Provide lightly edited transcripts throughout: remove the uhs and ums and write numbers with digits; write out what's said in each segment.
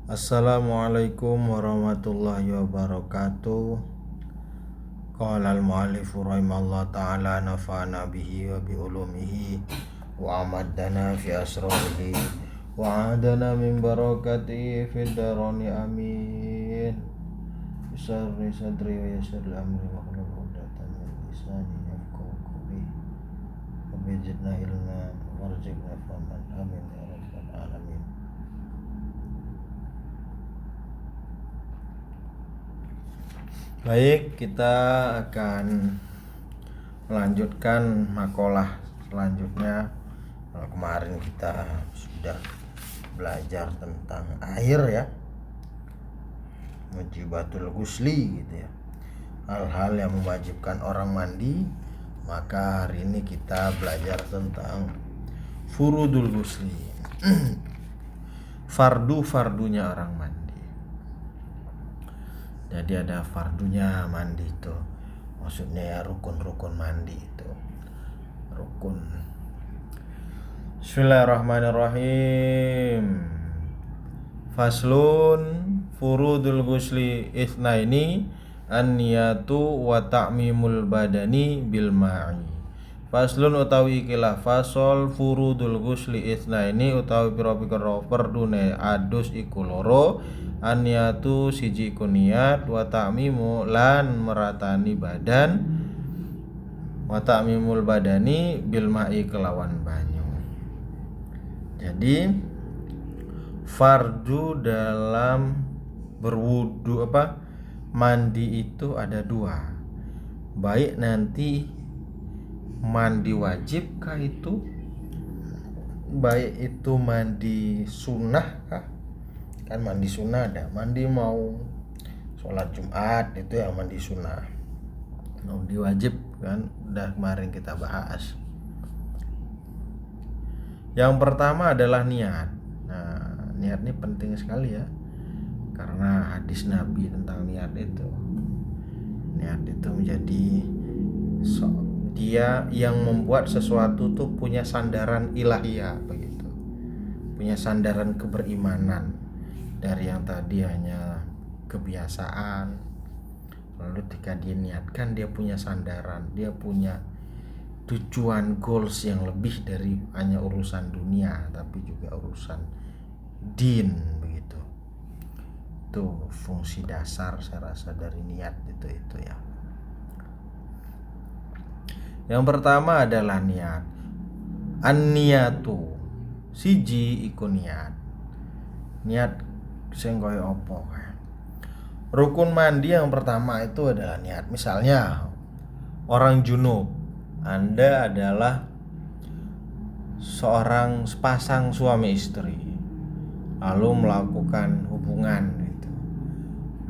Assalamualaikum warahmatullahi wabarakatuh. Qala al-mu'allifu rahimallahu ta'ala nafa'ana bihi wa bi ulumihi wa amaddana fi asrarihi wa adana min barakatihi fid darani amin. Bisarri sadri wa yassir amri wa hlul 'uqdatam min lisani yafqahu qawli wa bijidna ilma warzuqna fahman amin ya rabbal alamin. Baik, kita akan melanjutkan makalah selanjutnya. Kemarin kita sudah belajar tentang air ya, mujibatul ghusli gitu ya, hal-hal yang mewajibkan orang mandi. Maka hari ini kita belajar tentang furudul ghusli, fardunya orang mandi. Jadi ada fardunya mandi itu, maksudnya ya rukun-rukun mandi itu, rukun. Bismillahirrahmanirrahim. Faslun furudul ghusli itsnaini an-niyatu wa ta'mimul badani bil ma'i. Faslun utawi ikilah fasol furudul ghusli itsnaini utawi pira-pira fardune adus iku loro. An-niyatu siji iku niat, wa ta'mimu lan meratani badan, wa ta'mimul badani bil ma'i kelawan banyu. Jadi fardu dalam berwudu mandi itu ada dua. Baik nanti mandi wajib kah itu, baik itu mandi sunnah kah. Kan mandi sunnah ada, mandi mau sholat Jumat itu yang mandi sunnah. Mandi wajib kan udah kemarin kita bahas. Yang pertama adalah niat. Nah, niat ini penting sekali ya, karena hadis Nabi tentang niat itu. Niat itu menjadi dia yang membuat sesuatu tuh punya sandaran ilahiyah begitu, punya sandaran keberimanan. Dari yang tadi hanya kebiasaan, lalu ketika dia niatkan dia punya sandaran, dia punya tujuan, goals yang lebih dari hanya urusan dunia tapi juga urusan din begitu. Itu fungsi dasar saya rasa dari niat itu ya. Yang pertama adalah niat. An-niyatu siji iku niat. Niat sing koyo apa kae. Rukun mandi yang pertama itu adalah niat. Misalnya orang junub, Anda adalah seorang sepasang suami istri, lalu melakukan hubungan gitu.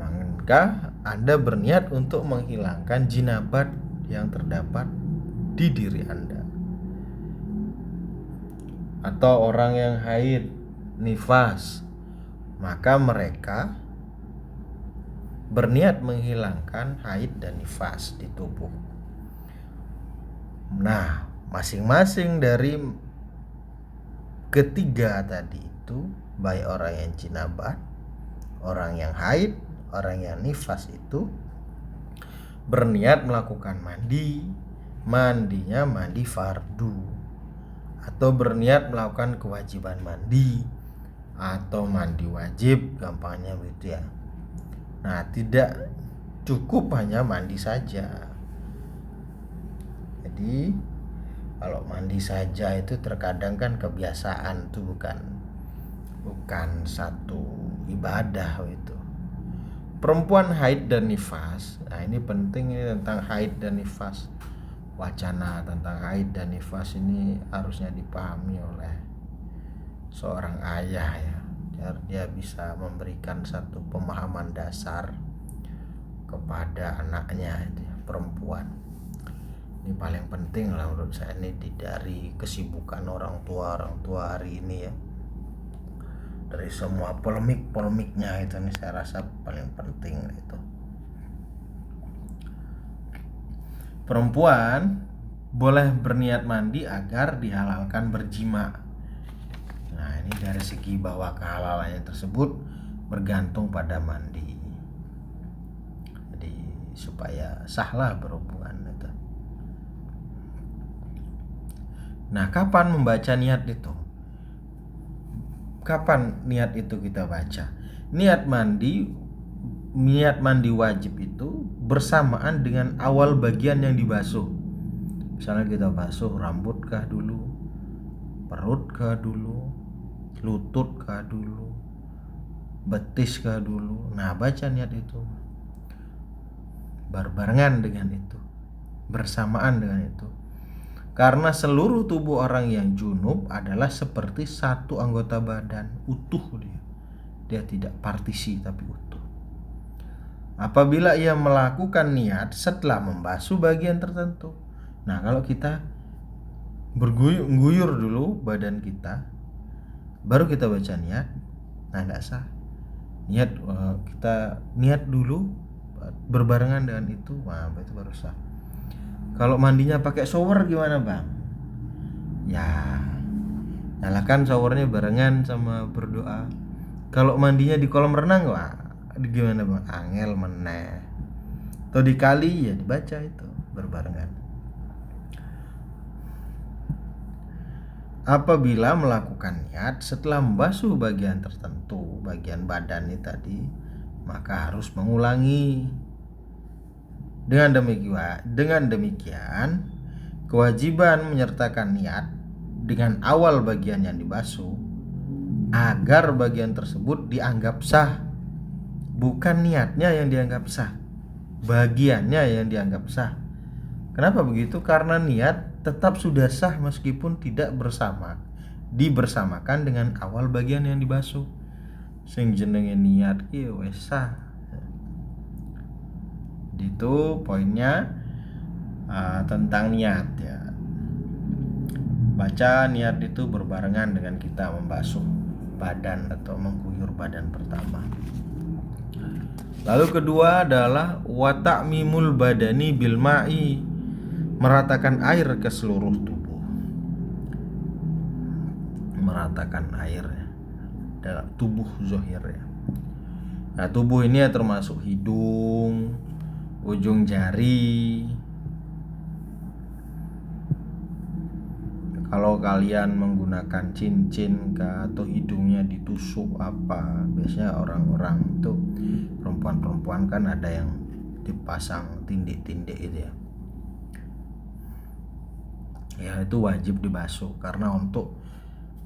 Maka Anda berniat untuk menghilangkan jinabat yang terdapat di diri Anda. Atau orang yang haid, nifas, maka mereka berniat menghilangkan haid dan nifas di tubuh. Nah, masing-masing dari ketiga tadi itu, baik orang yang jinabat, orang yang haid, orang yang nifas itu berniat melakukan mandinya mandi fardu, atau berniat melakukan kewajiban mandi atau mandi wajib, gampangnya begitu ya. Nah, tidak cukup hanya mandi saja. Jadi kalau mandi saja itu terkadang kan kebiasaan, itu bukan satu ibadah itu. Perempuan haid dan nifas. Nah, ini penting ini tentang haid dan nifas. Wacana tentang haid dan nifas ini harusnya dipahami oleh seorang ayah ya, biar dia bisa memberikan satu pemahaman dasar kepada anaknya itu ya, perempuan. Ini paling penting lah menurut saya, ini dari kesibukan orang tua hari ini ya. Dari semua polemiknya itu, ini saya rasa paling penting itu. Perempuan boleh berniat mandi agar dihalalkan berjima. Nah, ini dari segi bahwa kehalalannya tersebut bergantung pada mandi. Jadi supaya sahlah berhubungan itu. Nah, kapan membaca niat itu? Kapan niat itu kita baca? Niat mandi wajib itu bersamaan dengan awal bagian yang dibasuh. Misalnya kita basuh rambut kah dulu, perut kah dulu, lutut kah dulu, betis kah dulu. Nah, baca niat itu berbarengan dengan itu, bersamaan dengan itu. Karena seluruh tubuh orang yang junub adalah seperti satu anggota badan, utuh dia. Dia tidak partisi tapi utuh. Apabila ia melakukan niat setelah membasuh bagian tertentu. Nah, kalau kita berguyur dulu badan kita, baru kita baca niat, nah tidak sah. Kita niat dulu berbarengan dengan itu, nah itu baru sah. Kalau mandinya pakai shower gimana bang? Ya, nyalakan showernya barengan sama berdoa. Kalau mandinya di kolam renang, wah gimana bang? Angel meneh. Atau di kali, ya dibaca itu berbarengan. Apabila melakukan niat setelah membasuh bagian tertentu, bagian badan ini tadi, maka harus mengulangi. Dengan demikian, kewajiban menyertakan niat dengan awal bagian yang dibasuh agar bagian tersebut dianggap sah. Bukan niatnya yang dianggap sah, bagiannya yang dianggap sah. Kenapa begitu? Karena niat tetap sudah sah meskipun tidak dibersamakan dengan awal bagian yang dibasuh. Sing jenenge niat ki wis sah. Itu poinnya tentang niat ya. Baca niat itu berbarengan dengan kita membasuh badan atau mengguyur badan pertama. Lalu kedua adalah wa ta'mimul badani bil ma'i, meratakan air ke seluruh tubuh. Meratakan air dalam tubuh zahir ya. Nah, tubuh ini ya termasuk hidung, ujung jari. Kalau kalian menggunakan cincin atau hidungnya ditusuk apa, biasanya orang-orang itu perempuan-perempuan kan ada yang dipasang tindik-tindik itu ya. Ya itu wajib dibasuh karena untuk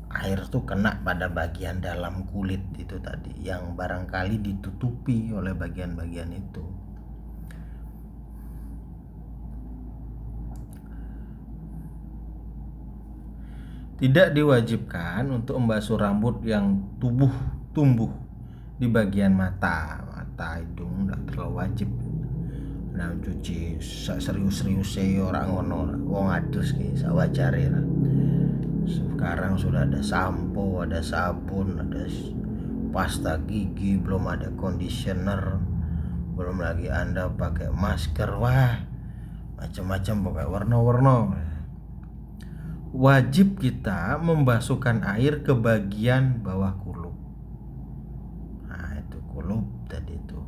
air tuh kena pada bagian dalam kulit itu tadi yang barangkali ditutupi oleh bagian-bagian itu. Tidak diwajibkan untuk membasuh rambut yang tumbuh di bagian mata, hidung tidak terlalu wajib. Nah, cuci serius orang ngono, wong adus ki sawajare. Sekarang sudah ada sampo, ada sabun, ada pasta gigi, belum ada conditioner, belum lagi Anda pakai masker, wah macam-macam pakai warna-warna. Wajib kita membasuhkan air ke bagian bawah kulub. Nah, itu kulub tadi itu.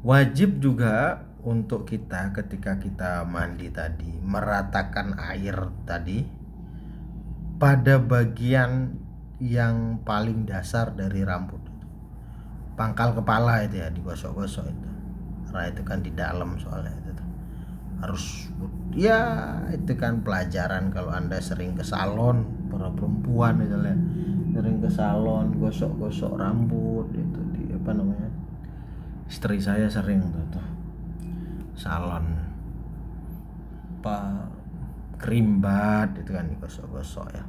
Wajib juga untuk kita ketika kita mandi tadi meratakan air tadi pada bagian yang paling dasar dari rambut. Pangkal kepala itu ya, digosok-gosok itu. Karena itu kan di dalam soalnya itu harus ya, itu kan pelajaran kalau Anda sering ke salon, para perempuan itu ya, sering ke salon gosok-gosok rambut itu di apa namanya, istri saya sering tuh salon apa kerimbat itu kan digosok-gosok ya.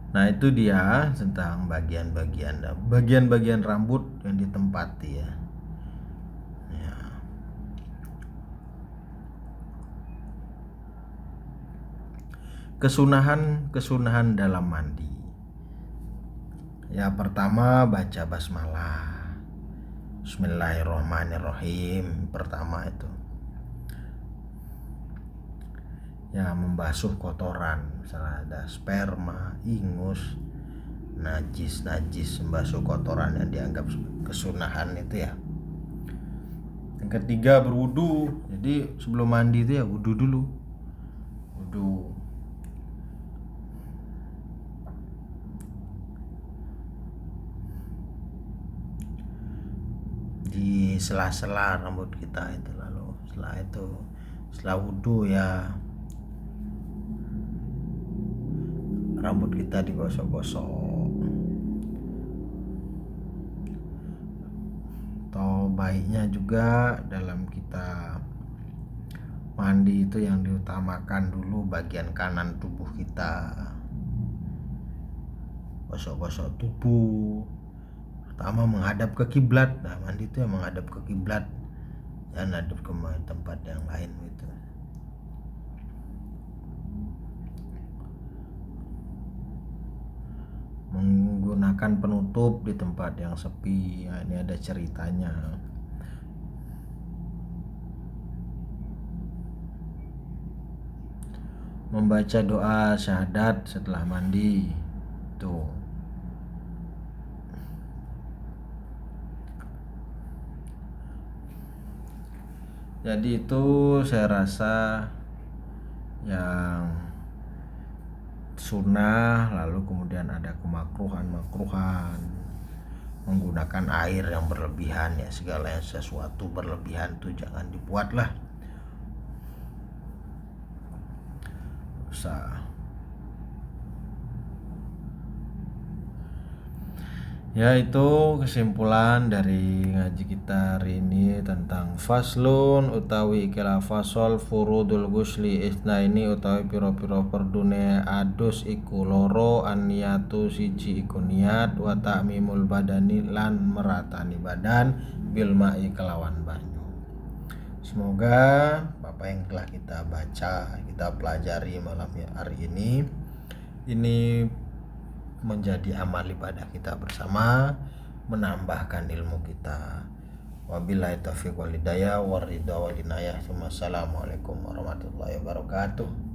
Nah, itu dia tentang bagian-bagian rambut yang ditempati ya. Kesunahan dalam mandi. Ya, pertama baca basmalah. Bismillahirrahmanirrahim. Pertama itu. ya membasuh kotoran, misalnya ada sperma, ingus, najis membasuh kotoran yang dianggap kesunahan itu ya. Yang ketiga berwudu. Jadi sebelum mandi itu ya wudu dulu. Wudu. Di sela-sela rambut kita itu, lalu setelah wudu ya rambut kita digosok-gosok. Atau baiknya juga dalam kita mandi itu yang diutamakan dulu bagian kanan tubuh kita, gosok-gosok tubuh, pertama menghadap ke kiblat. Nah, mandi itu yang menghadap ke kiblat, jangan hadap ke tempat yang lain gitu. Menggunakan penutup di tempat yang sepi. Nah, ini ada ceritanya. Membaca doa syahadat setelah mandi tuh. Jadi itu saya rasa yang sunnah, lalu kemudian ada kemakruhan menggunakan air yang berlebihan ya. Segala yang sesuatu berlebihan tuh jangan dibuatlah. Usah. Ya, itu kesimpulan dari ngaji kita hari ini tentang faslun utawi ikilah fasol furudul gusli isnaini utawi piro-piro perdune adus iku loro, an-niyatu siji iku niat, wa ta'mimul badani lan meratani badan bil ma'i kelawan banyu. Semoga apa yang telah kita baca, kita pelajari malam hari ini menjadi amal ibadah kita bersama, menambahkan ilmu kita. Wabillahi taufiq wal hidayah, waridha wal inayah. Wassalamualaikum warahmatullahi wabarakatuh.